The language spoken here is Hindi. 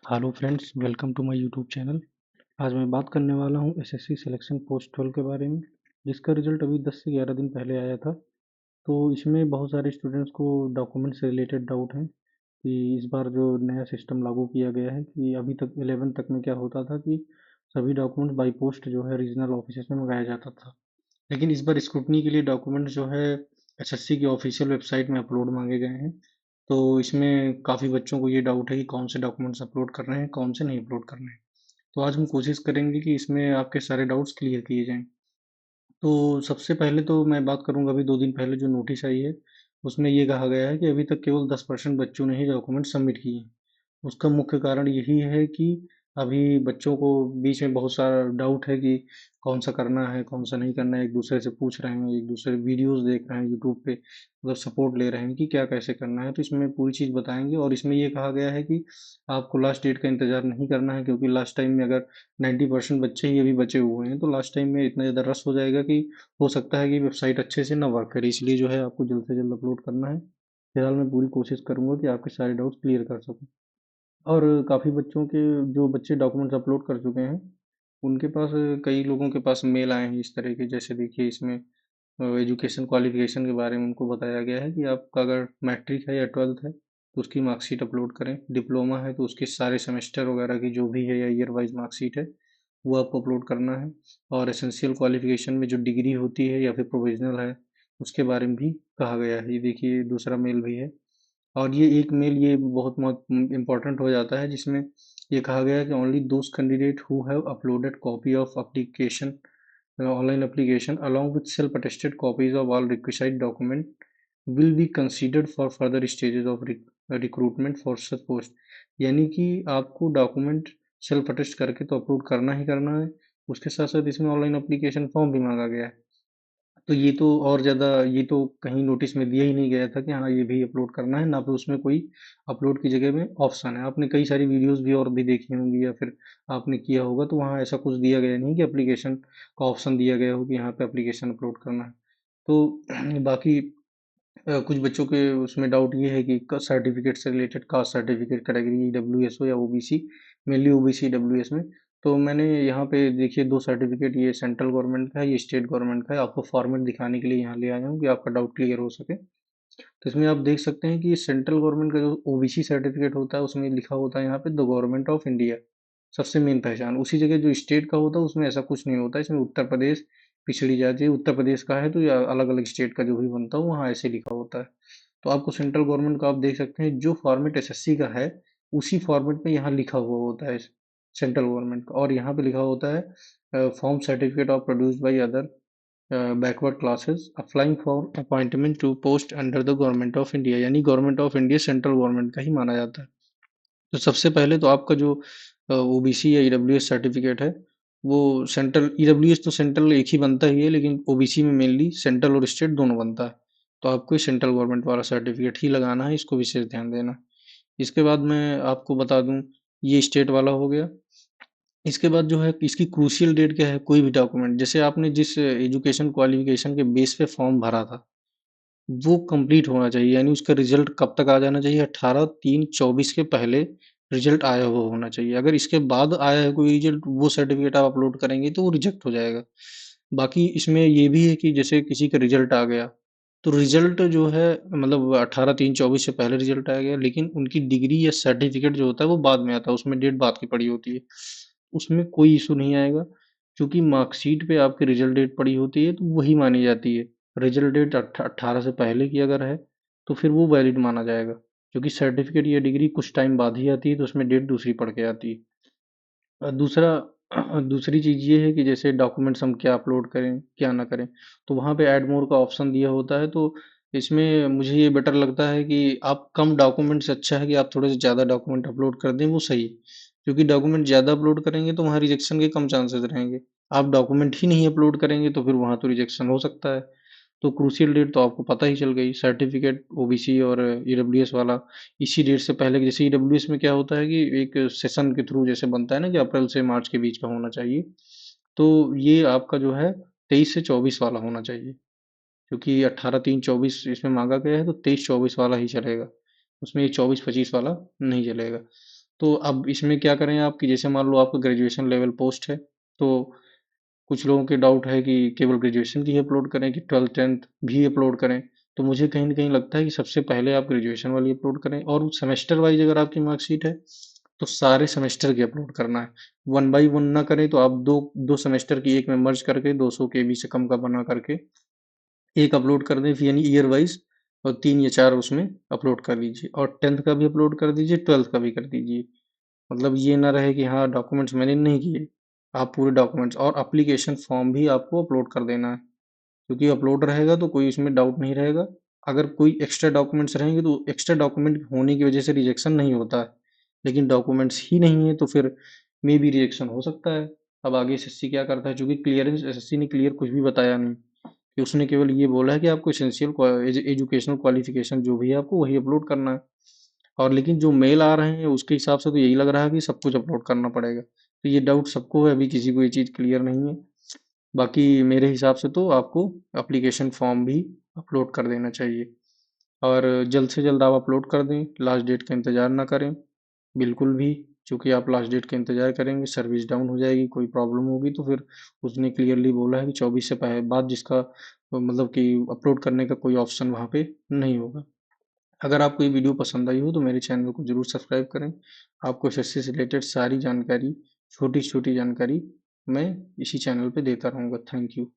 Hello friends, welcome to my YouTube channel. आज मैं बात करने वाला हूँ एसएससी सिलेक्शन पोस्ट 12 के बारे में, जिसका रिजल्ट अभी 10 से 11 दिन पहले आया था। तो इसमें बहुत सारे स्टूडेंट्स को डॉक्यूमेंट से रिलेटेड डाउट हैं कि इस बार जो नया सिस्टम लागू किया गया है कि अभी तक 11 तक में क्या होता था कि सभी डॉक्यूमेंट बाई पोस्ट जो है रीजनल ऑफिसेस में मंगाया जाता था। लेकिन इस बार स्क्रूटनी के लिए डॉक्यूमेंट जो है एसएससी की ऑफिशियल वेबसाइट में अपलोड मांगे गए हैं। तो इसमें काफ़ी बच्चों को ये डाउट है कि कौन से डॉक्यूमेंट्स अपलोड करने हैं, कौन से नहीं अपलोड करने हैं। तो आज हम कोशिश करेंगे कि इसमें आपके सारे डाउट्स क्लियर किए जाएं। तो सबसे पहले तो मैं बात करूंगा, अभी 2 दिन पहले जो नोटिस आई है उसमें ये कहा गया है कि अभी तक केवल 10% बच्चों ने ही डॉक्यूमेंट सबमिट किए हैं। उसका मुख्य कारण यही है कि अभी बच्चों को बीच में बहुत सारा डाउट है कि कौन सा करना है, कौन सा नहीं करना है। एक दूसरे से पूछ रहे हैं, एक दूसरे वीडियोस देख रहे हैं यूट्यूब पे, मतलब सपोर्ट ले रहे हैं कि क्या कैसे करना है। तो इसमें पूरी चीज़ बताएंगे और इसमें ये कहा गया है कि आपको लास्ट डेट का इंतज़ार नहीं करना है, क्योंकि लास्ट टाइम में अगर 90% बच्चे ही अभी बचे हुए हैं तो लास्ट टाइम में इतना ज़्यादा रश हो जाएगा कि हो सकता है कि वेबसाइट अच्छे से ना वर्क करे। इसलिए जो है आपको जल्द से जल्द अपलोड करना है। फिलहाल मैं पूरी कोशिश करूंगा कि आपके सारे डाउट्स क्लियर कर सकूं। और काफ़ी बच्चों के जो बच्चे डॉक्यूमेंट्स अपलोड कर चुके हैं उनके पास, कई लोगों के पास मेल आए हैं इस तरह के। जैसे देखिए इसमें एजुकेशन क्वालिफिकेशन के बारे में उनको बताया गया है कि आपका अगर मैट्रिक है या 12th है तो उसकी मार्कशीट अपलोड करें। डिप्लोमा है तो उसके सारे सेमेस्टर वगैरह की जो भी है या ईयर वाइज मार्कशीट है वो आपको अपलोड करना है। और एसेंशियल क्वालिफिकेशन में जो डिग्री होती है या फिर प्रोविजनल है उसके बारे में भी कहा गया है। ये देखिए दूसरा मेल भी है। और ये एक मेल ये बहुत बहुत इम्पोर्टेंट हो जाता है, जिसमें ये कहा गया है कि only those candidate who have uploaded copy of application, online application along with self-attested copies of all requisite document will be considered for further stages of recruitment for such post। यानी कि आपको डॉक्यूमेंट सेल्फ अटेस्ट करके तो अपलोड करना ही करना है, उसके साथ साथ इसमें ऑनलाइन एप्लीकेशन फॉर्म भी मांगा गया है। तो ये तो और ज़्यादा, ये तो कहीं नोटिस में दिया ही नहीं गया था कि हाँ ये भी अपलोड करना है, ना फिर उसमें कोई अपलोड की जगह में ऑप्शन है। आपने कई सारी वीडियोस भी और भी देखी होंगी या फिर आपने किया होगा, तो वहाँ ऐसा कुछ दिया गया नहीं कि एप्लीकेशन का ऑप्शन दिया गया हो कि यहाँ पे एप्लीकेशन अपलोड करना है। तो बाकी कुछ बच्चों के उसमें डाउट ये है कि सर्टिफिकेट से related, caste certificate category W S हो या ओबीसी, मेनली ओबीसी डब्ल्यूएस में। तो मैंने यहाँ पे देखिए दो सर्टिफिकेट, ये सेंट्रल गवर्नमेंट का है, ये स्टेट गवर्नमेंट का है। आपको फॉर्मेट दिखाने के लिए यहाँ ले आया हूँ कि आपका डाउट क्लियर हो सके। तो इसमें आप देख सकते हैं कि सेंट्रल गवर्नमेंट का जो ओबीसी सर्टिफिकेट होता है उसमें लिखा होता है यहाँ पे द गवर्नमेंट ऑफ इंडिया, सबसे मेन पहचान। उसी जगह जो स्टेट का होता है उसमें ऐसा कुछ नहीं होता। इसमें उत्तर प्रदेश पिछड़ी जाति, उत्तर प्रदेश का है तो या अलग अलग स्टेट का जो भी बनता है वहाँ ऐसे लिखा होता है। तो आपको सेंट्रल गवर्नमेंट का आप देख सकते हैं जो फॉर्मेट एसएससी का है उसी फॉर्मेट में यहाँ लिखा हुआ होता है सेंट्रल गवर्नमेंट का। और यहाँ पे लिखा होता है form certificate of produced by other backward classes applying for appointment to post under the government of India. यानी government of India central government का ही माना जाता है। तो सबसे पहले तो आपका जो ओबीसी या ईडब्ल्यूएस सर्टिफिकेट है वो सेंट्रल, ईडब्ल्यूएस तो सेंट्रल एक ही बनता ही है, लेकिन ओबीसी में मेनली सेंट्रल और स्टेट दोनों बनता है। तो आपको ये सेंट्रल गवर्नमेंट वाला सर्टिफिकेट ही लगाना है, इसको विशेष ध्यान देना। इसके बाद मैं आपको बता दूं, ये स्टेट वाला हो गया। इसके बाद जो है इसकी क्रूशियल डेट क्या है, कोई भी डॉक्यूमेंट जैसे आपने जिस एजुकेशन क्वालिफिकेशन के बेस पे फॉर्म भरा था वो कंप्लीट होना चाहिए। यानी उसका रिजल्ट कब तक आ जाना चाहिए, 18/3/24 के पहले रिजल्ट आया हुआ होना चाहिए। अगर इसके बाद आया है कोई रिजल्ट, वो सर्टिफिकेट आप अपलोड करेंगे तो वो रिजेक्ट हो जाएगा। बाकी इसमें ये भी है कि जैसे किसी का रिजल्ट आ गया तो रिजल्ट जो है, मतलब 18/3/24 से पहले रिजल्ट आ गया, लेकिन उनकी डिग्री या सर्टिफिकेट जो होता है वो बाद में आता है, उसमें डेट बाद की पड़ी होती है। उसमें कोई इशू नहीं आएगा, क्योंकि मार्कशीट पे आपकी रिजल्ट डेट पड़ी होती है तो वही मानी जाती है। रिजल्ट डेट 18 से पहले की अगर है तो फिर वो वैलिड माना जाएगा, क्योंकि सर्टिफिकेट या डिग्री कुछ टाइम बाद ही आती है तो उसमें डेट दूसरी पड़ के आती है। दूसरा दूसरी चीज़ ये है कि जैसे डॉक्यूमेंट्स हम क्या अपलोड करें क्या ना करें, तो वहाँ पे ऐड मोर का ऑप्शन दिया होता है। तो इसमें मुझे ये बेटर लगता है कि आप कम डॉक्यूमेंट से अच्छा है कि आप थोड़े से ज़्यादा डॉक्यूमेंट अपलोड कर दें, वो सही है। क्योंकि डॉक्यूमेंट ज़्यादा अपलोड करेंगे तो वहाँ रिजेक्शन के कम चांसेस रहेंगे। आप डॉक्यूमेंट ही नहीं अपलोड करेंगे तो फिर वहाँ तो रिजेक्शन हो सकता है। तो क्रूशियल डेट तो आपको पता ही चल गई, सर्टिफिकेट ओबीसी और ईडब्ल्यूएस वाला इसी डेट से पहले। जैसे ईडब्ल्यूएस में क्या होता है कि एक सेशन के थ्रू जैसे बनता है ना कि अप्रैल से मार्च के बीच का होना चाहिए, तो ये आपका जो है 23 से 24 वाला होना चाहिए। क्योंकि 18/3/24 इसमें मांगा गया है तो 23-24 वाला ही चलेगा, उसमें ये 24-25 वाला नहीं चलेगा। तो अब इसमें क्या करें आप कि जैसे मान लो आपका ग्रेजुएशन लेवल पोस्ट है, तो कुछ लोगों के डाउट है कि केवल ग्रेजुएशन की ही अपलोड करें कि 12th 10th भी अपलोड करें। तो मुझे कहीं ना कहीं लगता है कि सबसे पहले आप ग्रेजुएशन वाली अपलोड करें, और सेमेस्टर वाइज अगर आपकी मार्कशीट है तो सारे सेमेस्टर की अपलोड करना है। वन बाई वन ना करें तो आप दो दो सेमेस्टर की एक में मर्ज करके 200 KB से कम का बना करके एक अपलोड कर दें, यानी ईयर वाइज, और 3 या 4 उसमें अपलोड कर दीजिए, और 10th का भी अपलोड कर दीजिए, 12th का भी कर दीजिए। मतलब ये ना रहे कि हाँ डॉक्यूमेंट्स मैंने नहीं किए, आप पूरे डॉक्यूमेंट्स और एप्लीकेशन फॉर्म भी आपको अपलोड कर देना है, क्योंकि अपलोड रहेगा तो कोई इसमें डाउट नहीं रहेगा। अगर कोई एक्स्ट्रा डॉक्यूमेंट्स रहेंगे तो एक्स्ट्रा डॉक्यूमेंट होने की वजह से रिजेक्शन नहीं होता है, लेकिन डॉक्यूमेंट्स ही नहीं है तो फिर मे भी रिजेक्शन हो सकता है। अब आगे एसएससी क्या करता है, चूंकि क्लियरेंस एसएससी ने क्लियर कुछ भी बताया नहीं, कि उसने केवल ये बोला है कि आपको एसेंशियल एजुकेशनल क्वालिफिकेशन जो भी है आपको वही अपलोड करना है। और लेकिन जो मेल आ रहे हैं उसके हिसाब से तो यही लग रहा है कि सब कुछ अपलोड करना पड़ेगा। तो ये डाउट सबको है, अभी किसी को ये चीज़ क्लियर नहीं है। बाकी मेरे हिसाब से तो आपको एप्लीकेशन फॉर्म भी अपलोड कर देना चाहिए, और जल्द से जल्द आप अपलोड कर दें, लास्ट डेट का इंतज़ार ना करें बिल्कुल भी। क्योंकि आप लास्ट डेट का इंतज़ार करेंगे सर्विस डाउन हो जाएगी, कोई प्रॉब्लम होगी तो फिर उसने क्लियरली बोला है कि 24 से पहले बाद जिसका मतलब कि अपलोड करने का कोई ऑप्शन वहाँ पे नहीं होगा। अगर आपको ये वीडियो पसंद आई हो तो मेरे चैनल को ज़रूर सब्सक्राइब करें। आपको एसएससी से रिलेटेड सारी जानकारी, छोटी छोटी जानकारी मैं इसी चैनल पे देता रहूँगा। Thank you.